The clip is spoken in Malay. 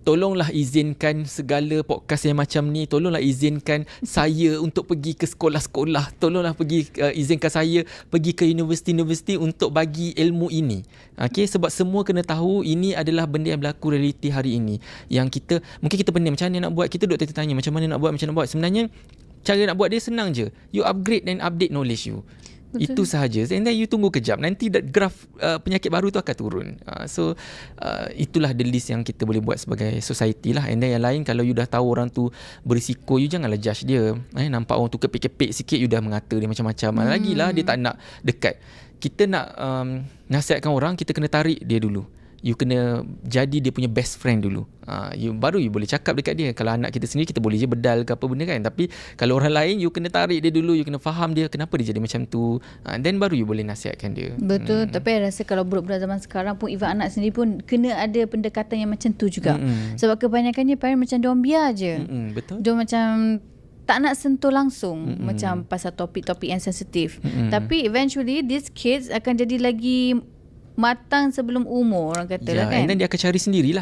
tolonglah izinkan segala podcast yang macam ni, tolonglah izinkan saya untuk pergi ke sekolah-sekolah, tolonglah izinkan saya pergi ke universiti-universiti untuk bagi ilmu ini. Okay, sebab semua kena tahu ini adalah benda yang berlaku realiti hari ini. Yang mungkin kita pening macam mana nak buat, kita duk tanya macam mana nak buat, sebenarnya cara nak buat dia senang je. You upgrade and update knowledge you. Betul. Itu sahaja. And then you tunggu kejap, nanti graf penyakit baru tu akan turun. So itulah the list yang kita boleh buat sebagai society lah. And then yang lain, kalau you dah tahu orang tu berisiko, you janganlah judge dia. Nampak orang tu kepek-kepek sikit, you dah mengata dia macam-macam. Lagilah dia tak nak dekat. Kita nak nasihatkan orang, kita kena tarik dia dulu. You kena jadi dia punya best friend dulu. Baru you boleh cakap dekat dia. Kalau anak kita sendiri, kita boleh je bedal ke apa benda kan. Tapi kalau orang lain, you kena tarik dia dulu. You kena faham dia kenapa dia jadi macam tu. Then baru you boleh nasihatkan dia. Betul. Tapi saya rasa kalau budak-budak zaman sekarang pun, even anak sendiri pun kena ada pendekatan yang macam tu juga. Sebab kebanyakannya parent macam diorang biar je. Betul. Diorang macam tak nak sentuh langsung macam pasal topik-topik yang sensitif. Tapi eventually these kids akan jadi lagi matang sebelum umur, orang kata lah kan. And then dia akan cari sendirilah.